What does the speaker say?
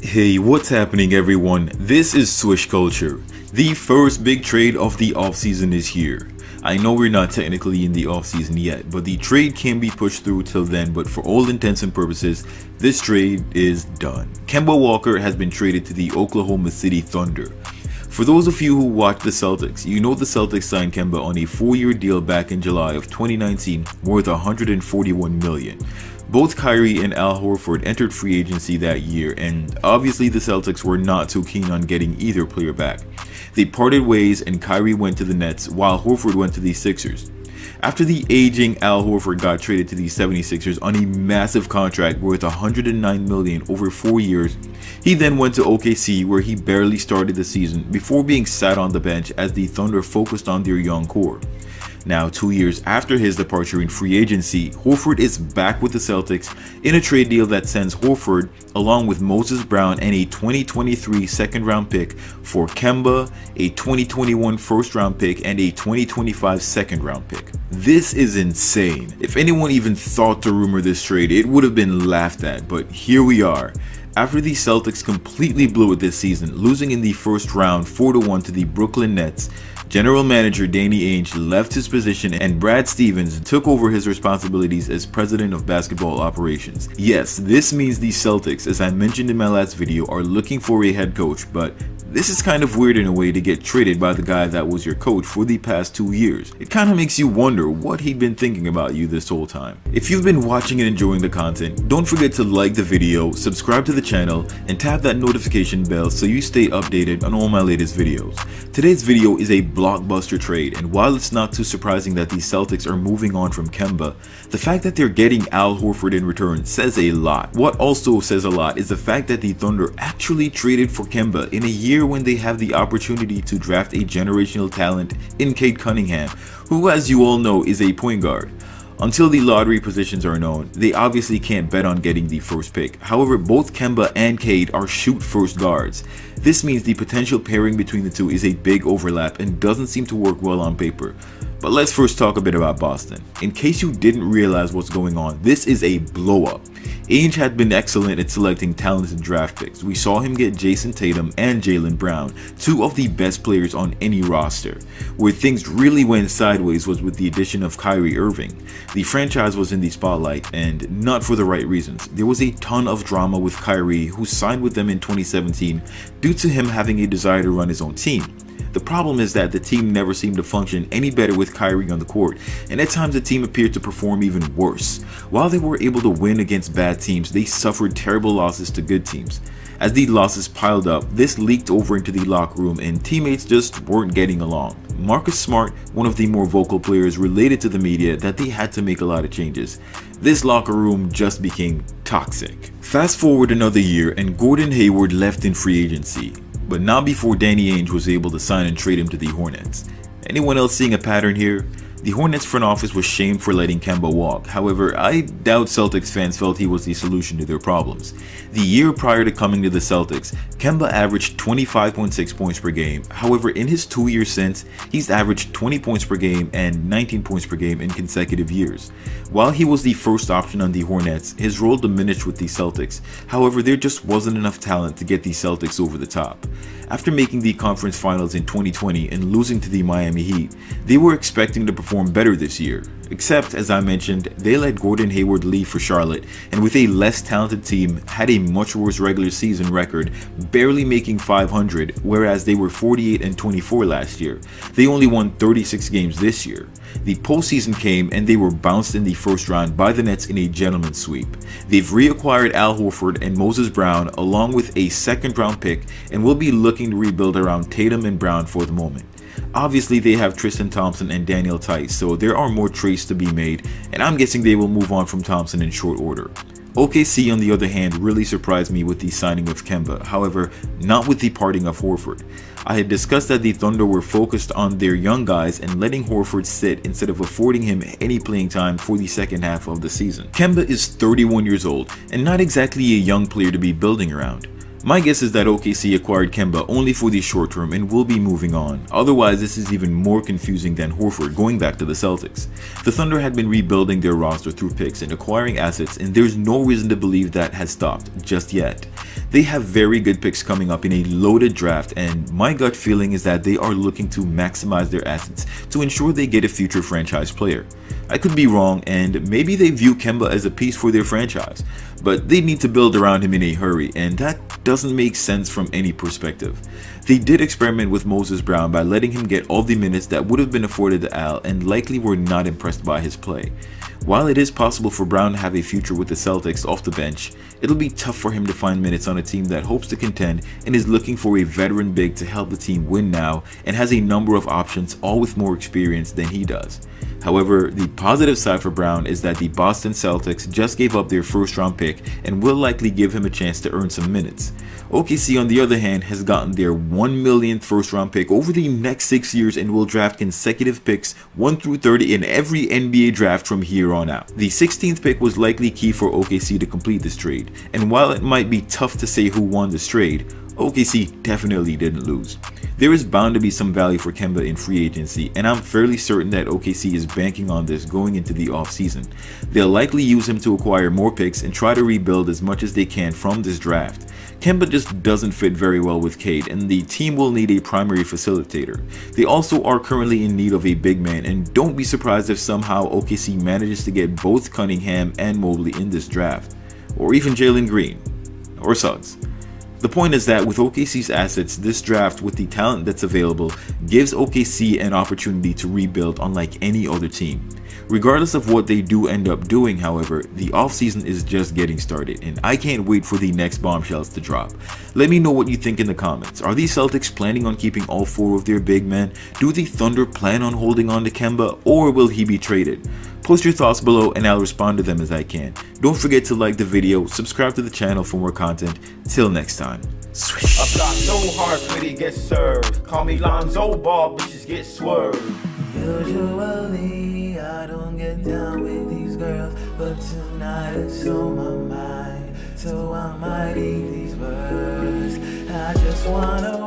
Hey, what's happening everyone? This is Swish Culture. The first big trade of the offseason is here. I know we're not technically in the offseason yet, but the trade can be pushed through till then, but for all intents and purposes, this trade is done. Kemba Walker has been traded to the Oklahoma City Thunder. For those of you who watch the Celtics, you know the Celtics signed Kemba on a 4-year deal back in July of 2019 worth $141 million. Both Kyrie and Al Horford entered free agency that year, and obviously the Celtics were not too keen on getting either player back. They parted ways and Kyrie went to the Nets while Horford went to the Sixers. After the aging Al Horford got traded to the 76ers on a massive contract worth $109 million over 4 years, he then went to OKC where he barely started the season before being sat on the bench as the Thunder focused on their young core. Now, 2 years after his departure in free agency, Horford is back with the Celtics in a trade deal that sends Horford, along with Moses Brown and a 2023 second round pick, for Kemba, a 2021 first round pick, and a 2025 second round pick. This is insane. If anyone even thought to rumor this trade, it would have been laughed at, but here we are. After the Celtics completely blew it this season, losing in the first round 4-1 to the Brooklyn Nets, General Manager Danny Ainge left his position and Brad Stevens took over his responsibilities as President of Basketball Operations. Yes, this means the Celtics, as I mentioned in my last video, are looking for a head coach, but this is kind of weird in a way to get traded by the guy that was your coach for the past 2 years. It kind of makes you wonder what he'd been thinking about you this whole time. If you've been watching and enjoying the content, don't forget to like the video, subscribe to the channel, and tap that notification bell so you stay updated on all my latest videos. Today's video is a blockbuster trade, and while it's not too surprising that the Celtics are moving on from Kemba, the fact that they're getting Al Horford in return says a lot. What also says a lot is the fact that the Thunder actually traded for Kemba in a year when they have the opportunity to draft a generational talent in Cade Cunningham, who, as you all know, is a point guard. Until the lottery positions are known, they obviously can't bet on getting the first pick. However, both Kemba and Cade are shoot-first guards. This means the potential pairing between the two is a big overlap and doesn't seem to work well on paper. But let's first talk a bit about Boston. In case you didn't realize what's going on, this is a blow-up. Ainge had been excellent at selecting talented draft picks. We saw him get Jason Tatum and Jaylen Brown, two of the best players on any roster. Where things really went sideways was with the addition of Kyrie Irving. The franchise was in the spotlight, and not for the right reasons. There was a ton of drama with Kyrie, who signed with them in 2017 due to him having a desire to run his own team. The problem is that the team never seemed to function any better with Kyrie on the court, and at times the team appeared to perform even worse. While they were able to win against bad teams, they suffered terrible losses to good teams. As the losses piled up, this leaked over into the locker room and teammates just weren't getting along. Marcus Smart, one of the more vocal players, related to the media that they had to make a lot of changes. This locker room just became toxic. Fast forward another year and Gordon Hayward left in free agency, but not before Danny Ainge was able to sign and trade him to the Hornets. Anyone else seeing a pattern here? The Hornets front office was shamed for letting Kemba walk. However, I doubt Celtics fans felt he was the solution to their problems. The year prior to coming to the Celtics, Kemba averaged 25.6 points per game. However, in his 2 years since, he's averaged 20 points per game and 19 points per game in consecutive years. While he was the first option on the Hornets, his role diminished with the Celtics. However, there just wasn't enough talent to get the Celtics over the top. After making the conference finals in 2020 and losing to the Miami Heat, they were expecting to perform better this year. Except, as I mentioned, they let Gordon Hayward leave for Charlotte, and with a less talented team, had a much worse regular season record, barely making 500, whereas they were 48-24 last year. They only won 36 games this year. The postseason came and they were bounced in the first round by the Nets in a gentleman's sweep. They've reacquired Al Horford and Moses Brown along with a second round pick and will be looking to rebuild around Tatum and Brown for the moment. Obviously, they have Tristan Thompson and Daniel Theis, so there are more trades to be made, and I'm guessing they will move on from Thompson in short order. OKC, on the other hand, really surprised me with the signing of Kemba, however, not with the parting of Horford. I had discussed that the Thunder were focused on their young guys and letting Horford sit instead of affording him any playing time for the second half of the season. Kemba is 31 years old, and not exactly a young player to be building around. My guess is that OKC acquired Kemba only for the short term and will be moving on. Otherwise, this is even more confusing than Horford going back to the Celtics. The Thunder had been rebuilding their roster through picks and acquiring assets, and there's no reason to believe that has stopped just yet. They have very good picks coming up in a loaded draft, and my gut feeling is that they are looking to maximize their assets to ensure they get a future franchise player. I could be wrong, and maybe they view Kemba as a piece for their franchise, but they need to build around him in a hurry, and that doesn't make sense from any perspective. They did experiment with Moses Brown by letting him get all the minutes that would have been afforded to Al, and likely were not impressed by his play. While it is possible for Brown to have a future with the Celtics off the bench, it'll be tough for him to find minutes on a team that hopes to contend and is looking for a veteran big to help the team win now and has a number of options, all with more experience than he does. However, the positive side for Brown is that the Boston Celtics just gave up their first round pick and will likely give him a chance to earn some minutes. OKC, on the other hand, has gotten their 1 millionth first round pick over the next 6 years and will draft consecutive picks 1 through 30 in every NBA draft from here on out. The 16th pick was likely key for OKC to complete this trade, and while it might be tough to say who won this trade, OKC definitely didn't lose. There is bound to be some value for Kemba in free agency, and I'm fairly certain that OKC is banking on this going into the offseason. They'll likely use him to acquire more picks and try to rebuild as much as they can from this draft. Kemba just doesn't fit very well with Cade, and the team will need a primary facilitator. They also are currently in need of a big man, and don't be surprised if somehow OKC manages to get both Cunningham and Mobley in this draft, or even Jalen Green, or Suggs. The point is that with OKC's assets, this draft with the talent that's available gives OKC an opportunity to rebuild unlike any other team. Regardless of what they do end up doing, however, the offseason is just getting started, and I can't wait for the next bombshells to drop. Let me know what you think in the comments. Are the Celtics planning on keeping all 4 of their big men? Do the Thunder plan on holding on to Kemba, or will he be traded? Post your thoughts below and I'll respond to them as I can. Don't forget to like the video, subscribe to the channel for more content. Till next time. Swish. I got so hard when he gets served. Call me Lonzo Ball, bitches get swerved. Usually I don't get down with these girls, but tonight it's on my mind, so I might eat these words. I just wanna